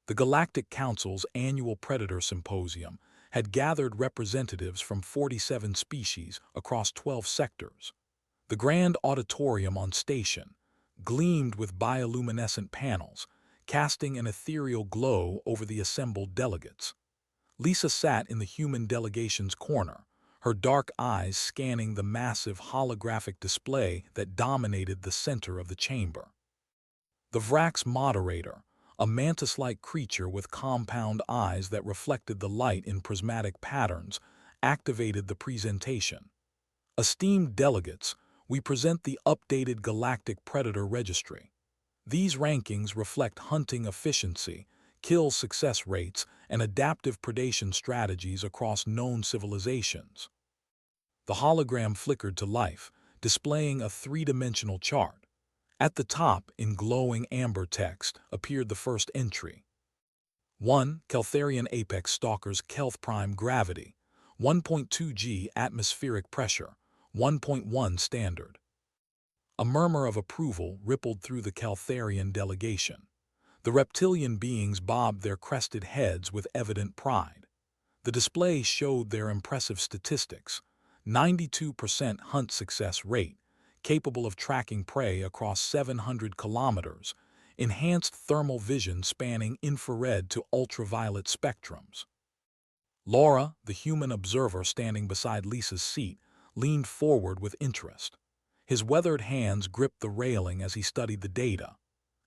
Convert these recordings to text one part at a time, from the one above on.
The Galactic Council's annual Predator Symposium had gathered representatives from 47 species across 12 sectors. The grand auditorium on station gleamed with bioluminescent panels, casting an ethereal glow over the assembled delegates. Lisa sat in the human delegation's corner, her dark eyes scanning the massive holographic display that dominated the center of the chamber. The Vrax moderator, a mantis-like creature with compound eyes that reflected the light in prismatic patterns, activated the presentation. Esteemed delegates, we present the updated Galactic Predator Registry. These rankings reflect hunting efficiency, kill success rates, and adaptive predation strategies across known civilizations. The hologram flickered to life, displaying a three-dimensional chart. At the top, in glowing amber text, appeared the first entry. 1. Keltharian Apex Stalkers Kelth Prime Gravity, 1.2 g Atmospheric Pressure, 1.1 Standard. A murmur of approval rippled through the Keltharian delegation. The reptilian beings bobbed their crested heads with evident pride. The display showed their impressive statistics: 92% hunt success rate, capable of tracking prey across 700 kilometers, enhanced thermal vision spanning infrared to ultraviolet spectrums. Laura, the human observer standing beside Lisa's seat, leaned forward with interest. His weathered hands gripped the railing as he studied the data.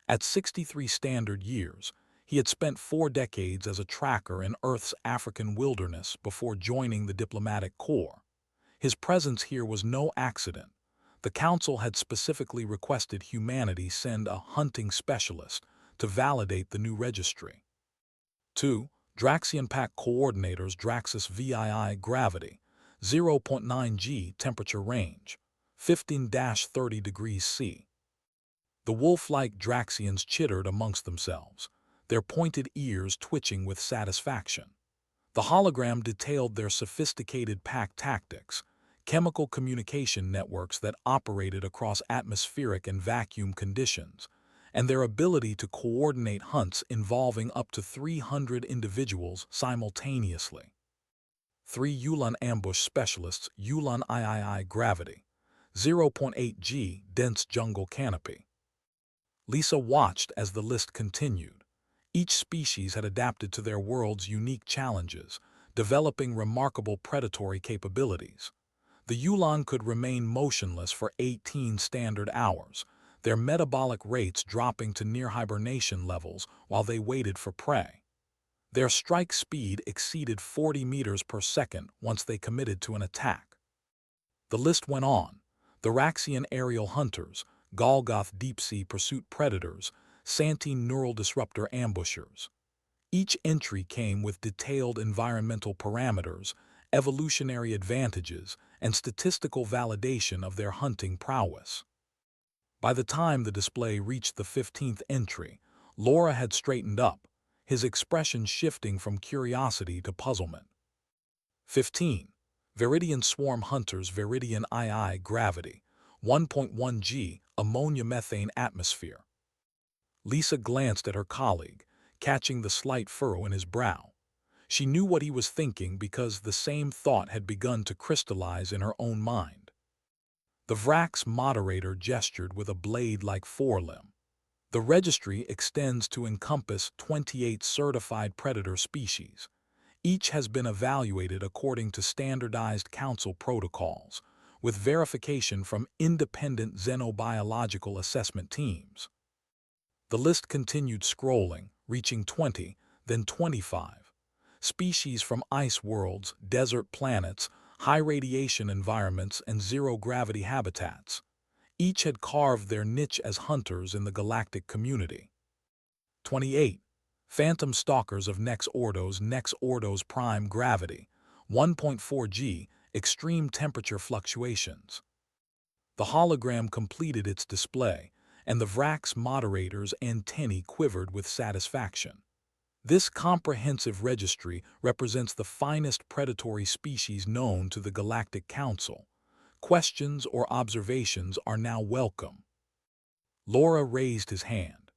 At 63 standard years, he had spent 4 decades as a tracker in Earth's African wilderness before joining the diplomatic corps. His presence here was no accident. The Council had specifically requested humanity send a hunting specialist to validate the new registry. 2. Draxian Pack Coordinators Draxus VII Gravity, 0.9 g Temperature Range, 15-30 degrees C. The wolf-like Draxians chittered amongst themselves, their pointed ears twitching with satisfaction. The hologram detailed their sophisticated pack tactics, chemical communication networks that operated across atmospheric and vacuum conditions, and their ability to coordinate hunts involving up to 300 individuals simultaneously. 3 Yulan Ambush Specialists Yulan III Gravity, 0.8 g Dense Jungle Canopy. Lisa watched as the list continued. Each species had adapted to their world's unique challenges, developing remarkable predatory capabilities. The Yulan could remain motionless for 18 standard hours, their metabolic rates dropping to near hibernation levels while they waited for prey. Their strike speed exceeded 40 meters per second once they committed to an attack. The list went on: the Raxian Aerial Hunters, Golgoth Deep-Sea Pursuit Predators, Santine Neural Disruptor Ambushers. Each entry came with detailed environmental parameters, evolutionary advantages, and statistical validation of their hunting prowess. By the time the display reached the 15th entry, Laura had straightened up, his expression shifting from curiosity to puzzlement. 15. Viridian Swarm Hunters Viridian II Gravity, 1.1 g Ammonia Methane Atmosphere. Lisa glanced at her colleague, catching the slight furrow in his brow. She knew what he was thinking because the same thought had begun to crystallize in her own mind. The Vrax moderator gestured with a blade-like forelimb. The registry extends to encompass 28 certified predator species. Each has been evaluated according to standardized council protocols, with verification from independent xenobiological assessment teams. The list continued scrolling, reaching 20, then 25. Species from ice worlds, desert planets, high-radiation environments, and zero-gravity habitats. Each had carved their niche as hunters in the galactic community. 28. Phantom Stalkers of Nex Ordos Prime Gravity, 1.4 g Extreme Temperature Fluctuations. The hologram completed its display, and the Vrax moderator's antennae quivered with satisfaction. This comprehensive registry represents the finest predatory species known to the Galactic Council. Questions or observations are now welcome. Laura raised his hand.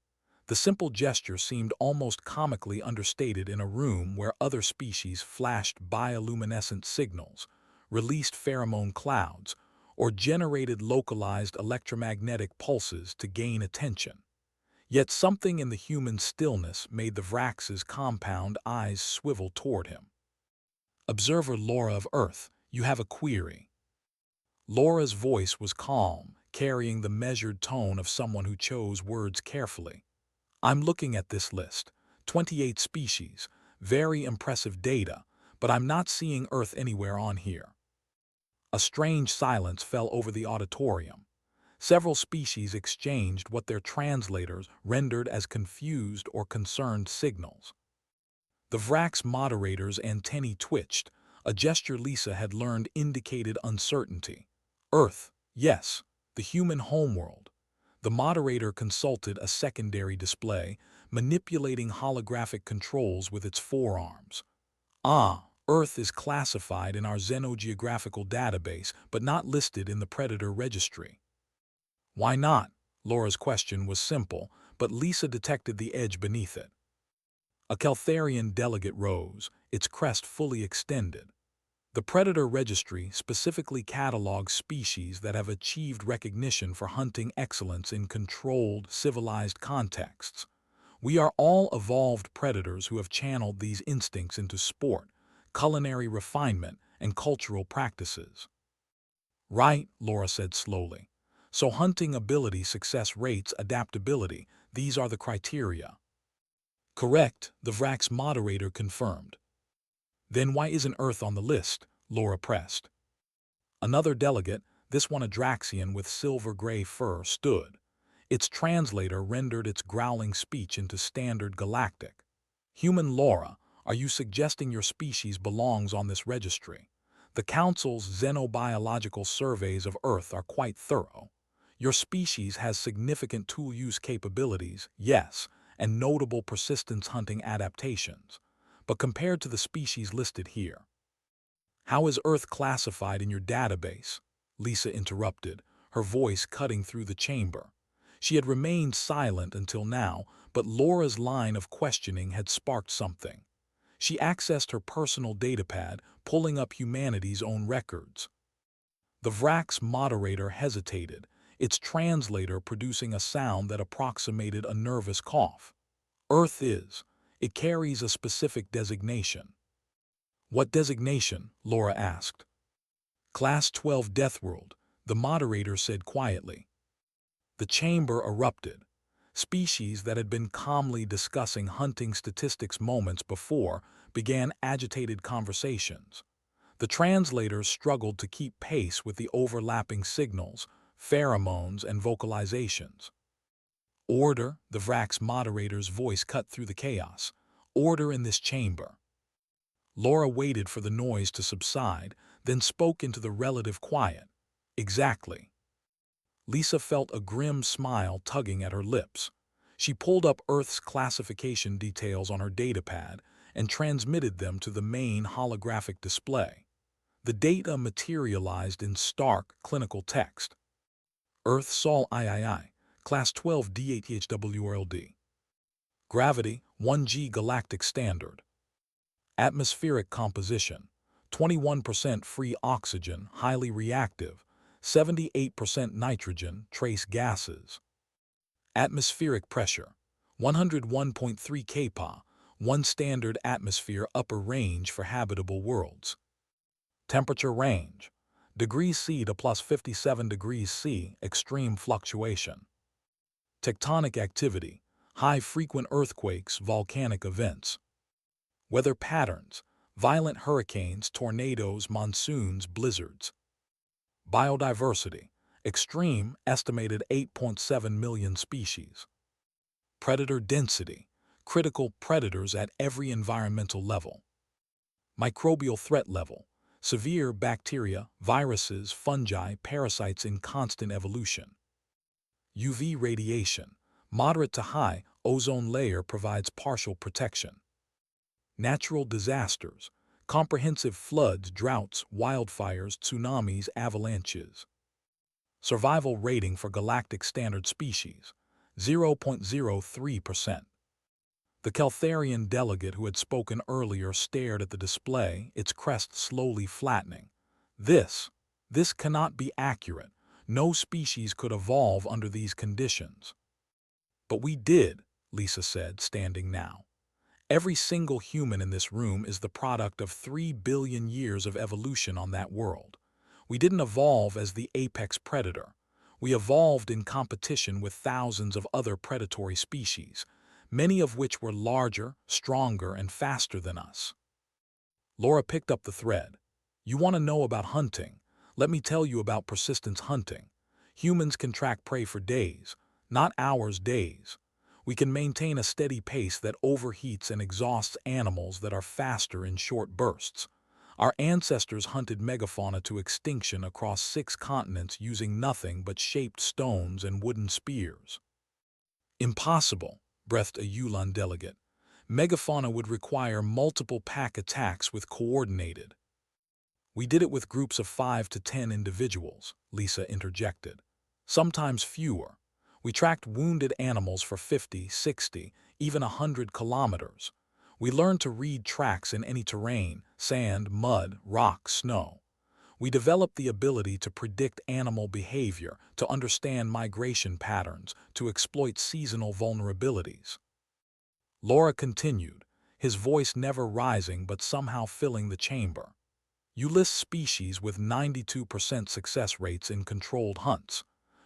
The simple gesture seemed almost comically understated in a room where other species flashed bioluminescent signals, released pheromone clouds, or generated localized electromagnetic pulses to gain attention. Yet something in the human stillness made the Vrax's compound eyes swivel toward him. "Observer Laura of Earth, you have a query." Laura's voice was calm, carrying the measured tone of someone who chose words carefully. "I'm looking at this list. 28 species, very impressive data, but I'm not seeing Earth anywhere on here." A strange silence fell over the auditorium. Several species exchanged what their translators rendered as confused or concerned signals. The Vrax moderator's antennae twitched, a gesture Lisa had learned indicated uncertainty. "Earth, yes, the human homeworld." The moderator consulted a secondary display, manipulating holographic controls with its forearms. "Ah, Earth is classified in our xenogeographical database, but not listed in the Predator Registry." "Why not?" Laura's question was simple, but Lisa detected the edge beneath it. A Keltharian delegate rose, its crest fully extended. "The Predator Registry specifically catalogs species that have achieved recognition for hunting excellence in controlled, civilized contexts. We are all evolved predators who have channeled these instincts into sport, culinary refinement, and cultural practices." "Right," Laura said slowly. "So hunting ability, success rates, adaptability, these are the criteria." "Correct," the Vrax moderator confirmed. "Then why isn't Earth on the list?" Laura pressed. Another delegate, this one a Draxian with silver-gray fur, stood. Its translator rendered its growling speech into standard galactic. "Human Laura, are you suggesting your species belongs on this registry? The Council's xenobiological surveys of Earth are quite thorough. Your species has significant tool use capabilities, yes, and notable persistence hunting adaptations. But compared to the species listed here—" "How is Earth classified in your database?" Lisa interrupted, her voice cutting through the chamber. She had remained silent until now, but Laura's line of questioning had sparked something. She accessed her personal datapad, pulling up humanity's own records. The Vrax moderator hesitated, its translator producing a sound that approximated a nervous cough. "Earth is. It carries a specific designation." "What designation?" Laura asked. "Class 12 Deathworld," the moderator said quietly. The chamber erupted. Species that had been calmly discussing hunting statistics moments before began agitated conversations. The translators struggled to keep pace with the overlapping signals, pheromones, and vocalizations. "Order," the Vrax moderator's voice cut through the chaos. "Order in this chamber." Laura waited for the noise to subside, then spoke into the relative quiet. "Exactly." Lisa felt a grim smile tugging at her lips. She pulled up Earth's classification details on her datapad and transmitted them to the main holographic display. The data materialized in stark, clinical text. "Earth Sol III, Class 12 DHWRLD. Gravity, 1G Galactic Standard. Atmospheric composition, 21% free oxygen, highly reactive, 78% nitrogen, trace gases. Atmospheric pressure, 101.3 kPa, 1 standard atmosphere upper range for habitable worlds. Temperature range, degrees C to plus 57 degrees C, extreme fluctuation. Tectonic activity, high frequent earthquakes, volcanic events. Weather patterns, violent hurricanes, tornadoes, monsoons, blizzards. Biodiversity, extreme, estimated 8.7 million species. Predator density, critical predators at every environmental level. Microbial threat level, severe bacteria, viruses, fungi, parasites in constant evolution. UV radiation, moderate to high, ozone layer provides partial protection. Natural disasters, comprehensive floods, droughts, wildfires, tsunamis, avalanches. Survival rating for galactic standard species, 0.03%. The Caltharian delegate who had spoken earlier stared at the display, its crest slowly flattening. This cannot be accurate. No species could evolve under these conditions. But we did, Lisa said, standing now. Every single human in this room is the product of 3 billion years of evolution on that world. We didn't evolve as the apex predator. We evolved in competition with thousands of other predatory species, many of which were larger, stronger, and faster than us. Laura picked up the thread. You want to know about hunting? Let me tell you about persistence hunting. Humans can track prey for days, not hours, days. We can maintain a steady pace that overheats and exhausts animals that are faster in short bursts. Our ancestors hunted megafauna to extinction across 6 continents using nothing but shaped stones and wooden spears. Impossible, breathed a Yulan delegate. Megafauna would require multiple pack attacks with coordinated. We did it with groups of 5 to 10 individuals, Lisa interjected. Sometimes fewer. We tracked wounded animals for 50, 60, even 100 kilometers. We learned to read tracks in any terrain, sand, mud, rock, snow. We developed the ability to predict animal behavior, to understand migration patterns, to exploit seasonal vulnerabilities. Laura continued, his voice never rising but somehow filling the chamber. You list species with 92% success rates in controlled hunts.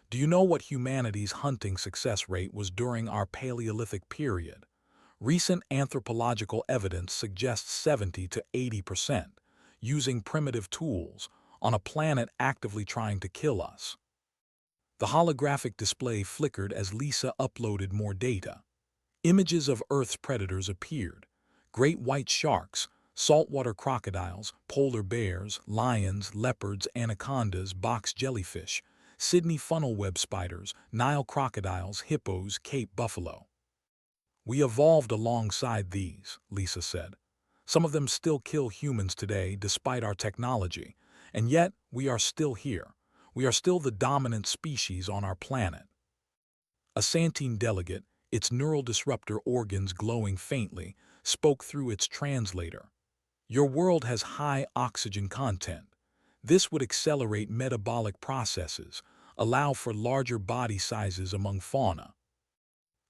Do you know what humanity's hunting success rate was during our Paleolithic period? Recent anthropological evidence suggests 70 to 80%, using primitive tools, on a planet actively trying to kill us. The holographic display flickered as Lisa uploaded more data. Images of Earth's predators appeared. Great white sharks, saltwater crocodiles, polar bears, lions, leopards, anacondas, box jellyfish, Sydney funnel web spiders, Nile crocodiles, hippos, Cape buffalo. We evolved alongside these, Lisa said. Some of them still kill humans today despite our technology, and yet we are still here. We are still the dominant species on our planet. A Santine delegate, its neural disruptor organs glowing faintly, spoke through its translator. Your world has high oxygen content. This would accelerate metabolic processes, allow for larger body sizes among fauna.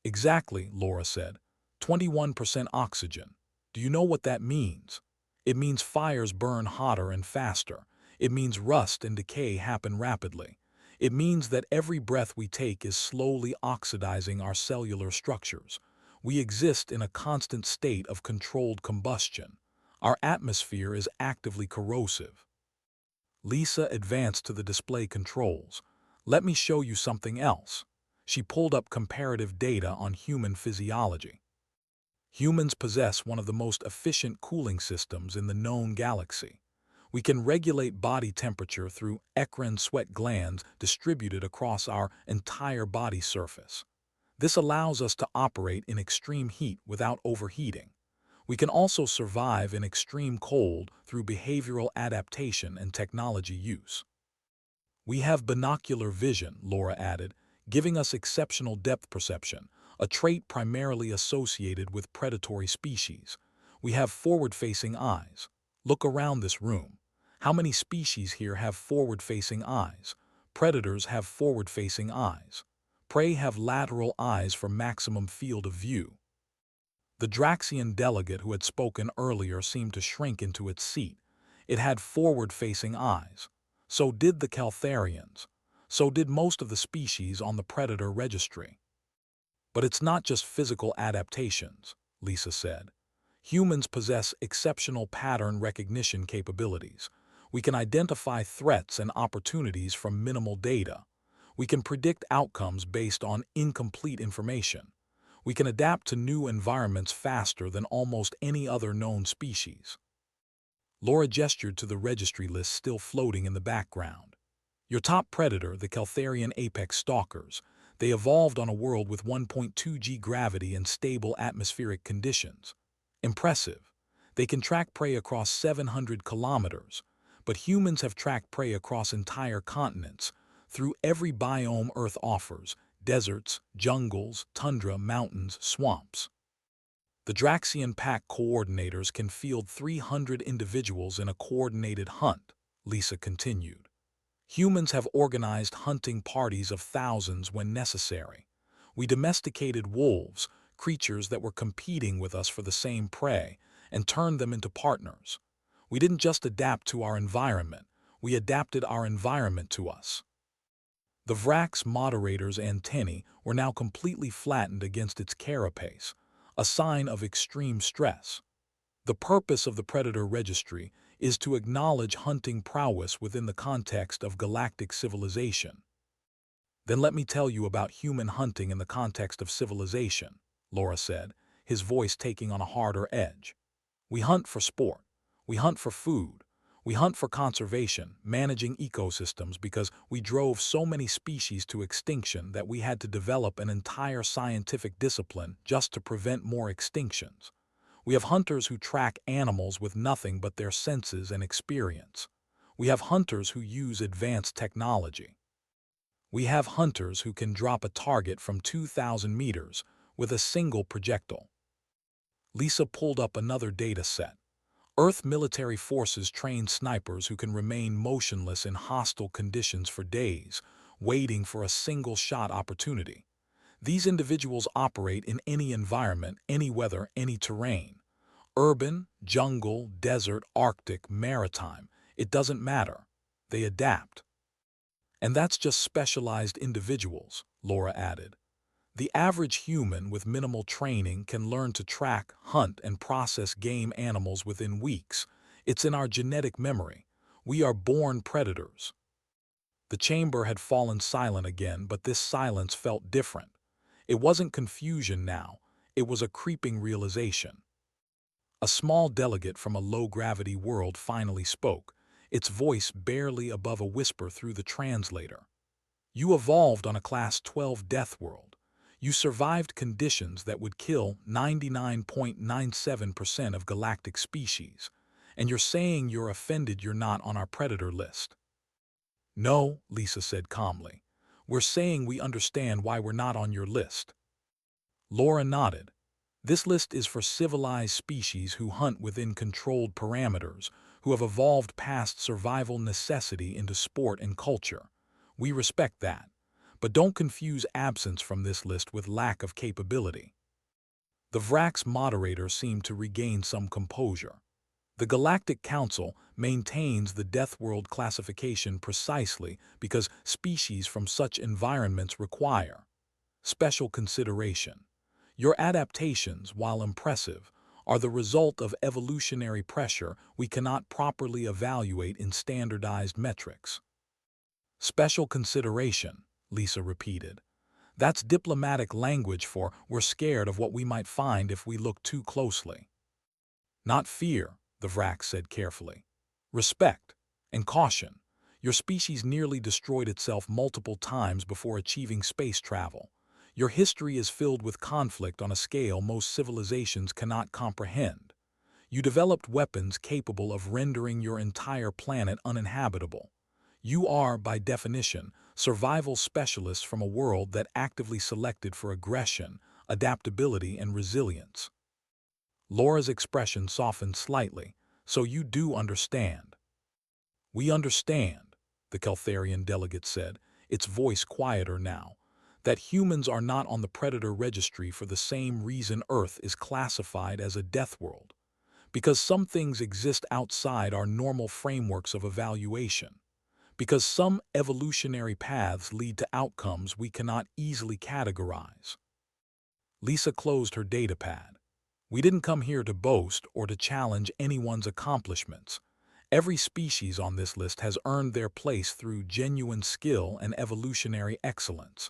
Exactly, Laura said. 21% oxygen. Do you know what that means? It means fires burn hotter and faster. It means rust and decay happen rapidly. It means that every breath we take is slowly oxidizing our cellular structures. We exist in a constant state of controlled combustion. Our atmosphere is actively corrosive. Lisa advanced to the display controls. Let me show you something else. She pulled up comparative data on human physiology. Humans possess one of the most efficient cooling systems in the known galaxy. We can regulate body temperature through eccrine sweat glands distributed across our entire body surface. This allows us to operate in extreme heat without overheating. We can also survive in extreme cold through behavioral adaptation and technology use. We have binocular vision, Laura added, giving us exceptional depth perception, a trait primarily associated with predatory species. We have forward-facing eyes. Look around this room. How many species here have forward-facing eyes? Predators have forward-facing eyes. Prey have lateral eyes for maximum field of view. The Draxian delegate who had spoken earlier seemed to shrink into its seat. It had forward-facing eyes. So did the Caltharians. So did most of the species on the predator registry. But it's not just physical adaptations, Lisa said. Humans possess exceptional pattern recognition capabilities. We can identify threats and opportunities from minimal data. We can predict outcomes based on incomplete information. We can adapt to new environments faster than almost any other known species. Laura gestured to the registry list still floating in the background. Your top predator, the Caltharian apex stalkers, they evolved on a world with 1.2 g gravity and stable atmospheric conditions. Impressive. They can track prey across 700 kilometers, but humans have tracked prey across entire continents, through every biome Earth offers, deserts, jungles, tundra, mountains, swamps. The Draxian pack coordinators can field 300 individuals in a coordinated hunt, Lisa continued. Humans have organized hunting parties of thousands when necessary. We domesticated wolves, creatures that were competing with us for the same prey, and turned them into partners. We didn't just adapt to our environment, we adapted our environment to us. The Vrax's moderator's antennae were now completely flattened against its carapace, a sign of extreme stress. The purpose of the Predator Registry is to acknowledge hunting prowess within the context of galactic civilization. Then let me tell you about human hunting in the context of civilization, Laura said, his voice taking on a harder edge. We hunt for sport. We hunt for food. We hunt for conservation, managing ecosystems because we drove so many species to extinction that we had to develop an entire scientific discipline just to prevent more extinctions. We have hunters who track animals with nothing but their senses and experience. We have hunters who use advanced technology. We have hunters who can drop a target from 2,000 meters with a single projectile. Lisa pulled up another data set. Earth military forces train snipers who can remain motionless in hostile conditions for days, waiting for a single shot opportunity. These individuals operate in any environment, any weather, any terrain. Urban, jungle, desert, Arctic, maritime, it doesn't matter. They adapt. And that's just specialized individuals, Laura added. The average human with minimal training can learn to track, hunt, and process game animals within weeks. It's in our genetic memory. We are born predators. The chamber had fallen silent again, but this silence felt different. It wasn't confusion now. It was a creeping realization. A small delegate from a low-gravity world finally spoke, its voice barely above a whisper through the translator. You evolved on a Class 12 Deathworld. You survived conditions that would kill 99.97% of galactic species, and you're saying you're offended you're not on our predator list. No, Lisa said calmly. We're saying we understand why we're not on your list. Laura nodded. This list is for civilized species who hunt within controlled parameters, who have evolved past survival necessity into sport and culture. We respect that. But don't confuse absence from this list with lack of capability. The Vrax's moderator seemed to regain some composure. The Galactic Council maintains the Deathworld classification precisely because species from such environments require special consideration. Your adaptations, while impressive, are the result of evolutionary pressure we cannot properly evaluate in standardized metrics. Special consideration, Lisa repeated. That's diplomatic language for we're scared of what we might find if we look too closely. Not fear, the Vrax said carefully. Respect and caution. Your species nearly destroyed itself multiple times before achieving space travel. Your history is filled with conflict on a scale most civilizations cannot comprehend. You developed weapons capable of rendering your entire planet uninhabitable. You are, by definition, survival specialists from a world that actively selected for aggression, adaptability, and resilience. Laura's expression softened slightly. So you do understand. We understand, the Keltharian delegate said, its voice quieter now, that humans are not on the Predator Registry for the same reason Earth is classified as a death world. Because some things exist outside our normal frameworks of evaluation. Because some evolutionary paths lead to outcomes we cannot easily categorize. Lisa closed her datapad. We didn't come here to boast or to challenge anyone's accomplishments. Every species on this list has earned their place through genuine skill and evolutionary excellence.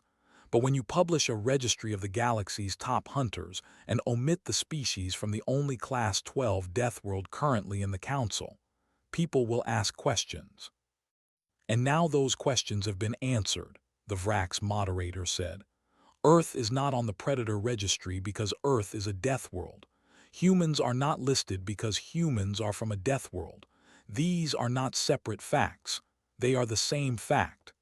But when you publish a registry of the galaxy's top hunters and omit the species from the only Class 12 Deathworld currently in the Council, people will ask questions. And now those questions have been answered, the Vrax moderator said. Earth is not on the Predator Registry because Earth is a death world. Humans are not listed because humans are from a death world. These are not separate facts. They are the same fact.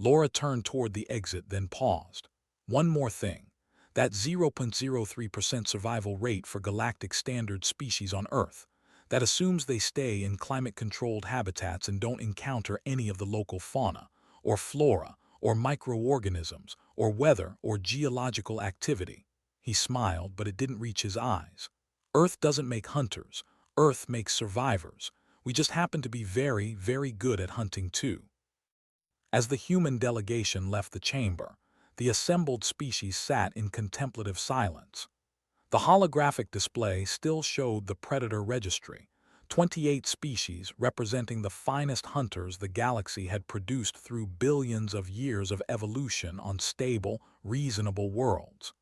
Laura turned toward the exit, then paused. One more thing. That 0.03% survival rate for galactic standard species on Earth. That assumes they stay in climate-controlled habitats and don't encounter any of the local fauna, or flora, or microorganisms, or weather, or geological activity. He smiled, but it didn't reach his eyes. Earth doesn't make hunters. Earth makes survivors. We just happen to be very, very good at hunting too. As the human delegation left the chamber, the assembled species sat in contemplative silence. The holographic display still showed the predator registry, 28 species representing the finest hunters the galaxy had produced through billions of years of evolution on stable, reasonable worlds.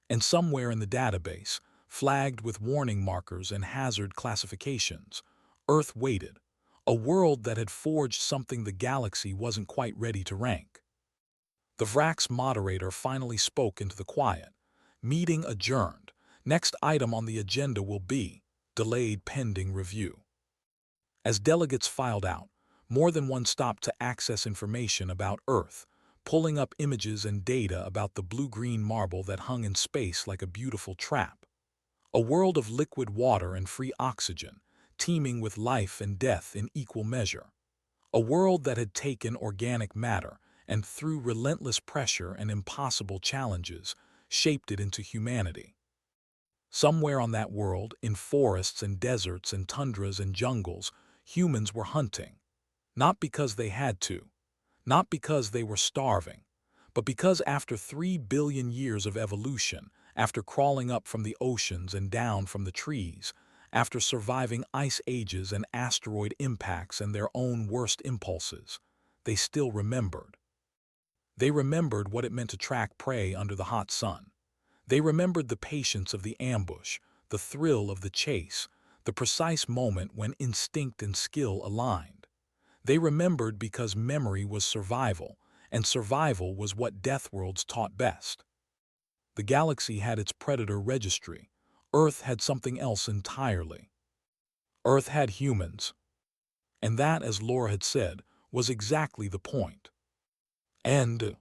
And somewhere in the database, flagged with warning markers and hazard classifications, Earth waited, a world that had forged something the galaxy wasn't quite ready to rank. The VRAC's moderator finally spoke into the quiet. Meeting adjourned. Next item on the agenda will be delayed pending review. As delegates filed out, more than one stopped to access information about Earth, pulling up images and data about the blue-green marble that hung in space like a beautiful trap. A world of liquid water and free oxygen, teeming with life and death in equal measure. A world that had taken organic matter and, through relentless pressure and impossible challenges, shaped it into humanity. Somewhere on that world, in forests and deserts and tundras and jungles, humans were hunting. Not because they had to, not because they were starving, but because after 3 billion years of evolution, after crawling up from the oceans and down from the trees, after surviving ice ages and asteroid impacts and their own worst impulses, they still remembered. They remembered what it meant to track prey under the hot sun. They remembered the patience of the ambush, the thrill of the chase, the precise moment when instinct and skill aligned. They remembered because memory was survival, and survival was what Deathworlds taught best. The galaxy had its predator registry. Earth had something else entirely. Earth had humans. And that, as Laura had said, was exactly the point. And